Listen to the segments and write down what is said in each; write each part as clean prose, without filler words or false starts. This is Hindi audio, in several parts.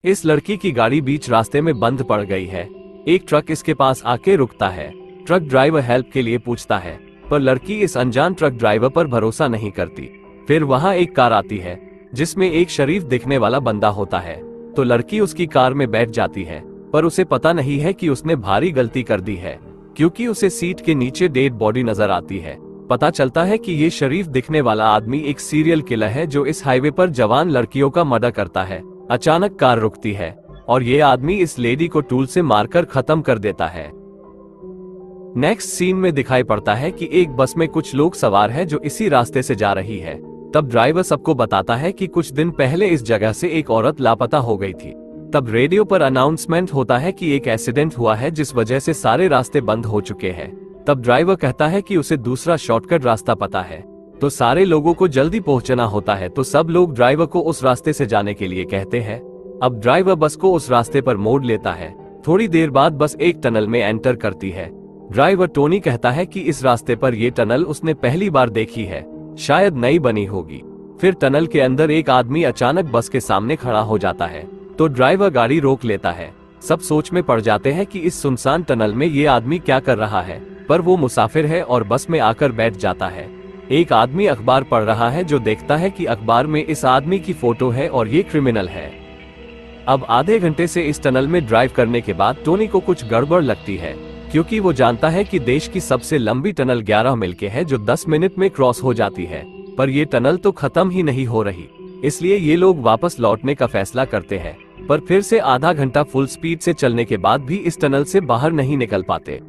इस लड़की की गाड़ी बीच रास्ते में बंद पड़ गई है। एक ट्रक इसके पास आके रुकता है। ट्रक ड्राइवर हेल्प के लिए पूछता है, पर लड़की इस अनजान ट्रक ड्राइवर पर भरोसा नहीं करती। फिर वहाँ एक कार आती है जिसमें एक शरीफ दिखने वाला बंदा होता है, तो लड़की उसकी कार में बैठ जाती है, पर उसे पता नहीं है कि उसने भारी गलती कर दी है, क्योंकि उसे सीट के नीचे डेड बॉडी नजर आती है। पता चलता है कि ये शरीफ दिखने वाला आदमी एक सीरियल किलर है जो इस हाईवे पर जवान लड़कियों का मर्डर करता है। अचानक कार रुकती है और ये आदमी इस लेडी को टूल से मारकर खत्म कर देता है। नेक्स्ट सीन में दिखाई पड़ता है कि एक बस में कुछ लोग सवार हैं जो इसी रास्ते से जा रही है। तब ड्राइवर सबको बताता है कि कुछ दिन पहले इस जगह से एक औरत लापता हो गई थी। तब रेडियो पर अनाउंसमेंट होता है कि एक एक्सीडेंट हुआ है जिस वजह से सारे रास्ते बंद हो चुके हैं। तब ड्राइवर कहता है कि उसे दूसरा शॉर्टकट रास्ता पता है, तो सारे लोगों को जल्दी पहुंचना होता है, तो सब लोग ड्राइवर को उस रास्ते से जाने के लिए कहते हैं। अब ड्राइवर बस को उस रास्ते पर मोड़ लेता है। थोड़ी देर बाद बस एक टनल में एंटर करती है। ड्राइवर टोनी कहता है कि इस रास्ते पर ये टनल उसने पहली बार देखी है, शायद नई बनी होगी। फिर टनल के अंदर एक आदमी अचानक बस के सामने खड़ा हो जाता है, तो ड्राइवर गाड़ी रोक लेता है। सब सोच में पड़ जाते हैं कि इस सुनसान टनल में ये आदमी क्या कर रहा है, पर वो मुसाफिर है और बस में आकर बैठ जाता है। एक आदमी अखबार पढ़ रहा है जो देखता है कि अखबार में इस आदमी की फोटो है और ये क्रिमिनल है। अब आधे घंटे से इस टनल में ड्राइव करने के बाद टोनी को कुछ गड़बड़ लगती है, क्योंकि वो जानता है कि देश की सबसे लंबी टनल 11 मील के है जो 10 मिनट में क्रॉस हो जाती है, पर ये टनल तो खत्म ही नहीं हो रही। इसलिए ये लोग वापस लौटने का फैसला करते हैं, पर फिर से आधा घंटा फुल स्पीड से चलने के बाद भी इस टनल से बाहर नहीं निकल पाते।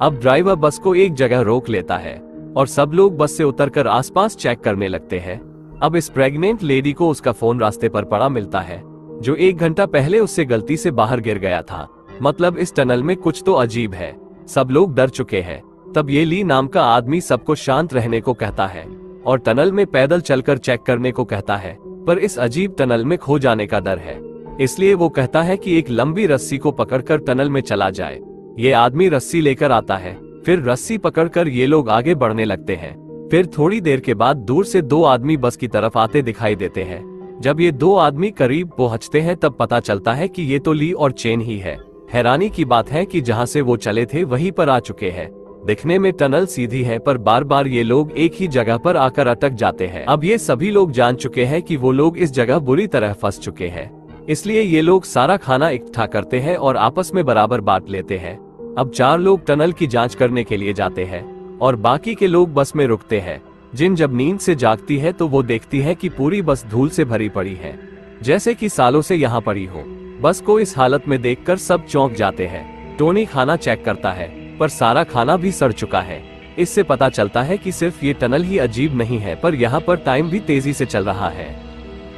अब ड्राइवर बस को एक जगह रोक लेता है और सब लोग बस से उतरकर आसपास चेक करने लगते हैं। अब इस प्रेग्नेंट लेडी को उसका फोन रास्ते पर पड़ा मिलता है, जो 1 घंटा पहले उससे गलती से बाहर गिर गया था। मतलब इस टनल में कुछ तो अजीब है। सब लोग डर चुके हैं। तब ये ली नाम का आदमी सबको शांत रहने को कहता है और टनल में पैदल चलकर चेक करने को कहता है, पर इस अजीब टनल में खो जाने का डर है, इसलिए वो कहता है कि एक लंबी रस्सी को पकड़कर टनल में चला जाए। ये आदमी रस्सी लेकर आता है, फिर रस्सी पकड़कर ये लोग आगे बढ़ने लगते हैं। फिर थोड़ी देर के बाद दूर से 2 आदमी बस की तरफ आते दिखाई देते हैं। जब ये 2 आदमी करीब पहुंचते हैं तब पता चलता है कि ये तो ली और चेन ही है। हैरानी की बात है कि जहां से वो चले थे वहीं पर आ चुके हैं। दिखने में टनल सीधी है, पर बार बार ये लोग एक ही जगह पर आकर अटक जाते हैं। अब ये सभी लोग जान चुके हैं कि वो लोग इस जगह बुरी तरह फंस चुके हैं, इसलिए ये लोग सारा खाना इकट्ठा करते हैं और आपस में बराबर बांट लेते हैं। अब 4 लोग टनल की जांच करने के लिए जाते हैं और बाकी के लोग बस में रुकते हैं। जिन जब नींद से जागती है तो वो देखती है कि पूरी बस धूल से भरी पड़ी है, जैसे कि सालों से यहाँ पड़ी हो। बस को इस हालत में देखकर सब चौंक जाते हैं। टोनी खाना चेक करता है, पर सारा खाना भी सड़ चुका है। इससे पता चलता है कि सिर्फ ये टनल ही अजीब नहीं है, पर यहाँ पर टाइम भी तेजी से चल रहा है।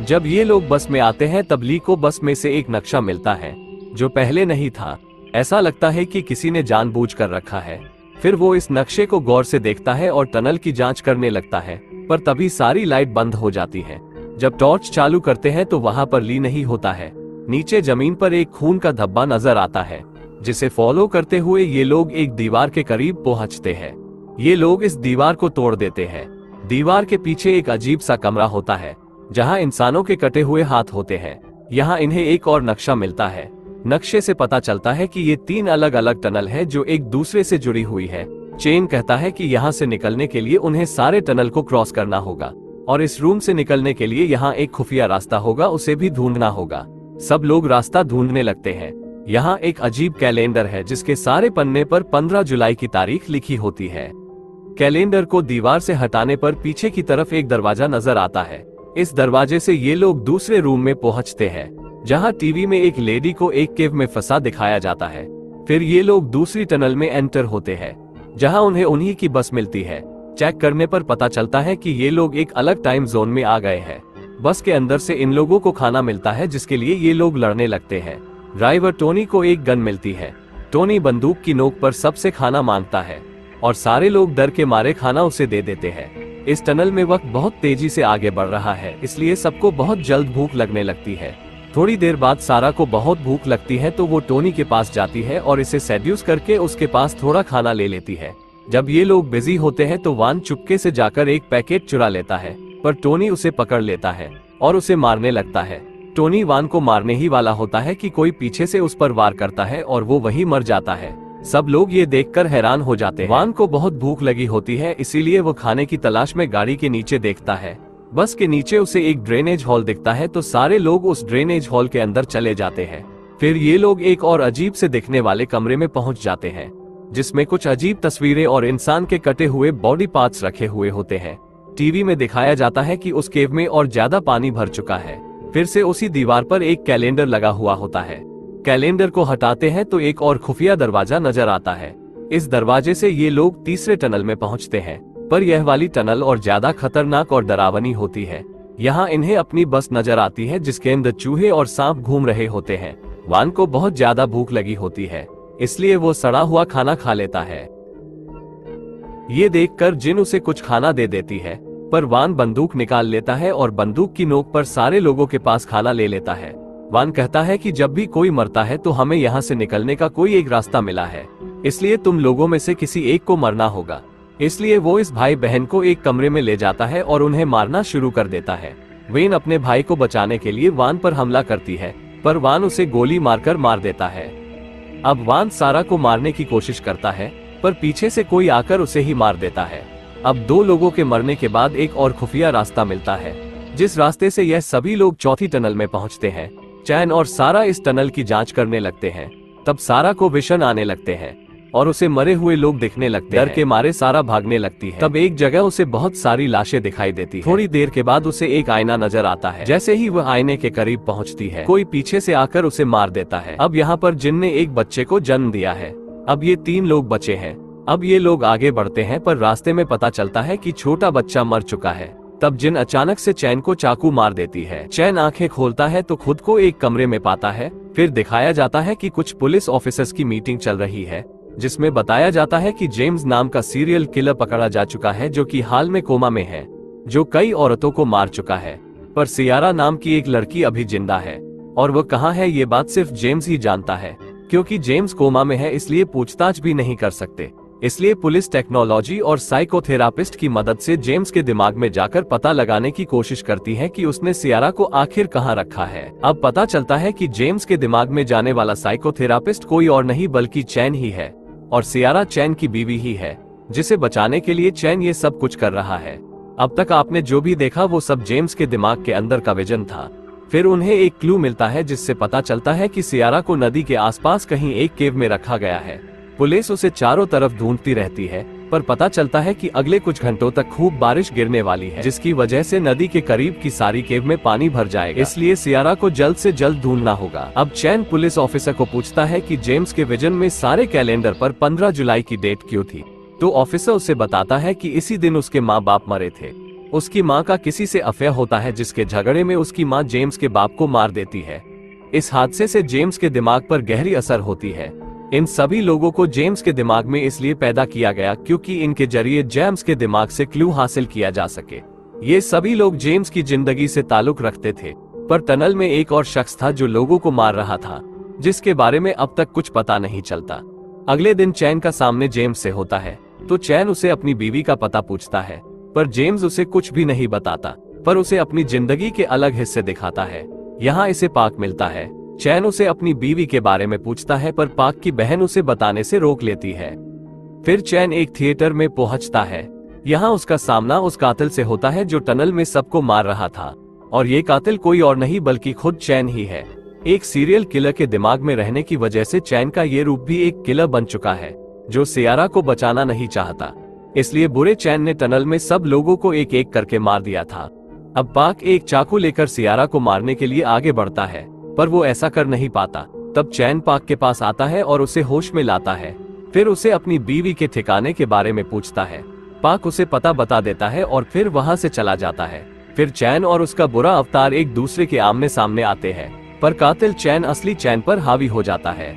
जब ये लोग बस में आते हैं तब ली को बस में से एक नक्शा मिलता है जो पहले नहीं था। ऐसा लगता है कि किसी ने जानबूझकर रखा है। फिर वो इस नक्शे को गौर से देखता है और टनल की जांच करने लगता है, पर तभी सारी लाइट बंद हो जाती है। जब टॉर्च चालू करते हैं तो वहां पर ली नहीं होता है। नीचे जमीन पर एक खून का धब्बा नजर आता है, जिसे फॉलो करते हुए ये लोग एक दीवार के करीब पहुंचते हैं। ये लोग इस दीवार को तोड़ देते हैं। दीवार के पीछे एक अजीब सा कमरा होता है जहां इंसानों के कटे हुए हाथ होते हैं। यहाँ इन्हें एक और नक्शा मिलता है। नक्शे से पता चलता है कि ये 3 अलग अलग टनल है जो एक दूसरे से जुड़ी हुई है। चेन कहता है कि यहाँ से निकलने के लिए उन्हें सारे टनल को क्रॉस करना होगा और इस रूम से निकलने के लिए यहाँ एक खुफिया रास्ता होगा, उसे भी ढूंढना होगा। सब लोग रास्ता ढूंढने लगते हैं। यहाँ एक अजीब कैलेंडर है जिसके सारे पन्ने पर 15 जुलाई की तारीख लिखी होती है। कैलेंडर को दीवार से हटाने पर पीछे की तरफ एक दरवाजा नजर आता है। इस दरवाजे से ये लोग दूसरे रूम में पहुंचते हैं, जहां टीवी में एक लेडी को एक केव में फंसा दिखाया जाता है। फिर ये लोग दूसरी टनल में एंटर होते हैं, जहां उन्हें उन्हीं की बस मिलती है। चेक करने पर पता चलता है कि ये लोग एक अलग टाइम जोन में आ गए हैं। बस के अंदर से इन लोगों को खाना मिलता है, जिसके लिए ये लोग लड़ने लगते हैं। ड्राइवर टोनी को एक गन मिलती है। टोनी बंदूक की नोक पर सबसे खाना मांगता है और सारे लोग डर के मारे खाना उसे दे देते हैं। इस टनल में वक्त बहुत तेजी से आगे बढ़ रहा है, इसलिए सबको बहुत जल्द भूख लगने लगती है। थोड़ी देर बाद सारा को बहुत भूख लगती है, तो वो टोनी के पास जाती है और इसे सेड्यूस करके उसके पास थोड़ा खाना ले लेती है। जब ये लोग बिजी होते हैं तो वान चुपके से जाकर एक पैकेट चुरा लेता है, पर टोनी उसे पकड़ लेता है और उसे मारने लगता है। टोनी वान को मारने ही वाला होता है कि कोई पीछे से उस पर वार करता है और वो वही मर जाता है। सब लोग ये देखकर हैरान हो जाते हैं। वान को बहुत भूख लगी होती है, इसीलिए वो खाने की तलाश में गाड़ी के नीचे देखता है। बस के नीचे उसे एक ड्रेनेज हॉल दिखता है, तो सारे लोग उस ड्रेनेज हॉल के अंदर चले जाते हैं। फिर ये लोग एक और अजीब से दिखने वाले कमरे में पहुंच जाते हैं, जिसमें कुछ अजीब तस्वीरें और इंसान के कटे हुए बॉडी पार्ट्स रखे हुए होते हैं। टीवी में दिखाया जाता है कि उस केव में और ज्यादा पानी भर चुका है। फिर से उसी दीवार पर एक कैलेंडर लगा हुआ होता है। कैलेंडर को हटाते हैं तो एक और खुफिया दरवाजा नजर आता है। इस दरवाजे से ये लोग तीसरे टनल में पहुंचते हैं, पर यह वाली टनल और ज्यादा खतरनाक और डरावनी होती है। यहाँ इन्हें अपनी बस नजर आती है, जिसके अंदर चूहे और सांप घूम रहे होते हैं। वान को बहुत ज्यादा भूख लगी होती है, इसलिए वो सड़ा हुआ खाना खा लेता है। ये देखकर जिन उसे कुछ खाना दे देती है, पर वान बंदूक निकाल लेता है और बंदूक की नोक पर सारे लोगों के पास खाना ले लेता है। वान कहता है कि जब भी कोई मरता है तो हमें यहाँ से निकलने का कोई एक रास्ता मिला है, इसलिए तुम लोगों में से किसी एक को मरना होगा। इसलिए वो इस भाई बहन को एक कमरे में ले जाता है और उन्हें मारना शुरू कर देता है। वेन अपने भाई को बचाने के लिए वान पर हमला करती है, पर वान उसे गोली मारकर मार देता है। अब वान सारा को मारने की कोशिश करता है, पर पीछे से कोई आकर उसे ही मार देता है। अब दो लोगों के मरने के बाद एक और खुफिया रास्ता मिलता है, जिस रास्ते से यह सभी लोग चौथी टनल में पहुंचते हैं। चैन और सारा इस टनल की जांच करने लगते हैं। तब सारा को विशन आने लगते हैं और उसे मरे हुए लोग दिखने लगते हैं। डर के मारे सारा भागने लगती है। तब एक जगह उसे बहुत सारी लाशें दिखाई देती हैं। थोड़ी देर के बाद उसे एक आईना नजर आता है। जैसे ही वह आईने के करीब पहुंचती है, कोई पीछे से आकर उसे मार देता है। अब यहाँ पर जिन ने एक बच्चे को जन्म दिया है। अब ये 3 लोग बचे हैं। अब ये लोग आगे बढ़ते हैं, पर रास्ते में पता चलता है कि छोटा बच्चा मर चुका है। तब जिन अचानक से चैन को चाकू मार देती है। चैन आंखें खोलता है तो खुद को एक कमरे में पाता है। फिर दिखाया जाता है कि कुछ पुलिस ऑफिसर्स की मीटिंग चल रही है, जिसमें बताया जाता है कि जेम्स नाम का सीरियल किलर पकड़ा जा चुका है, जो कि हाल में कोमा में है, जो कई औरतों को मार चुका है। पर सियारा नाम की एक लड़की अभी जिंदा है, और वह कहाँ है ये बात सिर्फ जेम्स ही जानता है। क्योंकि जेम्स कोमा में है, इसलिए पूछताछ भी नहीं कर सकते। इसलिए पुलिस टेक्नोलॉजी और साइकोथेरापिस्ट की मदद से जेम्स के दिमाग में जाकर पता लगाने की कोशिश करती है कि उसने सियारा को आखिर कहां रखा है। अब पता चलता है कि जेम्स के दिमाग में जाने वाला साइकोथेरापिस्ट कोई और नहीं बल्कि चैन ही है, और सियारा चैन की बीवी ही है, जिसे बचाने के लिए चैन ये सब कुछ कर रहा है। अब तक आपने जो भी देखा वो सब जेम्स के दिमाग के अंदर का विजन था। फिर उन्हें एक क्लू मिलता है, जिससे पता चलता है कि सियारा को नदी के आसपास कहीं एक केव में रखा गया है। पुलिस उसे चारों तरफ ढूंढती रहती है, पर पता चलता है कि अगले कुछ घंटों तक खूब बारिश गिरने वाली है, जिसकी वजह से नदी के करीब की सारी केव में पानी भर जाएगा। इसलिए सियारा को जल्द से जल्द ढूंढना होगा। अब चैन पुलिस ऑफिसर को पूछता है कि जेम्स के विजन में सारे कैलेंडर पर 15 जुलाई की डेट क्यों थी। तो ऑफिसर उसे बताता है कि इसी दिन उसके माँ बाप मरे थे। उसकी माँ का किसी से अफेयर होता है, जिसके झगड़े में उसकी माँ जेम्स के बाप को मार देती है। इस हादसे से जेम्स के दिमाग पर गहरी असर होती है। इन सभी लोगों को जेम्स के दिमाग में इसलिए पैदा किया गया क्योंकि इनके जरिए जेम्स के दिमाग से क्लू हासिल किया जा सके। ये सभी लोग जेम्स की जिंदगी से ताल्लुक रखते थे, पर टनल में एक और शख्स था जो लोगों को मार रहा था, जिसके बारे में अब तक कुछ पता नहीं चलता। अगले दिन चैन का सामने जेम्स से होता है, तो चैन उसे अपनी बीवी का पता पूछता है, पर जेम्स उसे कुछ भी नहीं बताता, पर उसे अपनी जिंदगी के अलग हिस्से दिखाता है। यहाँ इसे पाक मिलता है। चैन उसे अपनी बीवी के बारे में पूछता है, पर पाक की बहन उसे बताने से रोक लेती है। फिर चैन एक थिएटर में पहुंचता है। यहाँ उसका सामना उस कातिल से होता है जो टनल में सबको मार रहा था, और ये कातिल कोई और नहीं बल्कि खुद चैन ही है। एक सीरियल किलर के दिमाग में रहने की वजह से चैन का ये रूप भी एक किलर बन चुका है, जो सियारा को बचाना नहीं चाहता। इसलिए बुरे चैन ने टनल में सब लोगों को एक एक करके मार दिया था। अब पाक एक चाकू लेकर सियारा को मारने के लिए आगे बढ़ता है, पर वो ऐसा कर नहीं पाता। तब चैन पाक के पास आता है और उसे होश में लाता है। फिर उसे अपनी बीवी के ठिकाने के बारे में पूछता है। पाक उसे पता बता देता है और फिर वहां से चला जाता है। फिर चैन और उसका बुरा अवतार एक दूसरे के आमने सामने आते हैं, पर कातिल चैन असली चैन पर हावी हो जाता है।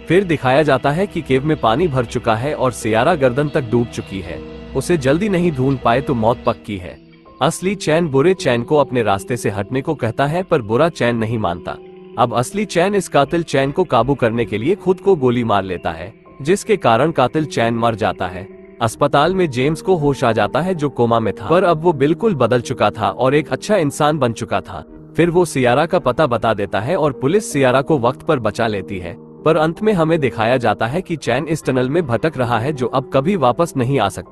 फिर दिखाया जाता है कि केव में पानी भर चुका है और सियारा गर्दन तक डूब चुकी है। उसे जल्दी नहीं ढूंढ पाए तो मौत पक्की है। असली चैन बुरे चैन को अपने रास्ते से हटने को कहता है, पर बुरा चैन नहीं मानता। अब असली चैन इस कातिल चैन को काबू करने के लिए खुद को गोली मार लेता है, जिसके कारण कातिल चैन मर जाता है। अस्पताल में जेम्स को होश आ जाता है जो कोमा में था, पर अब वो बिल्कुल बदल चुका था और एक अच्छा इंसान बन चुका था। फिर वो सियारा का पता बता देता है और पुलिस सियारा को वक्त पर बचा लेती है। पर अंत में हमें दिखाया जाता है कि चैन इस टनल में भटक रहा है जो अब कभी वापस नहीं आ सकता।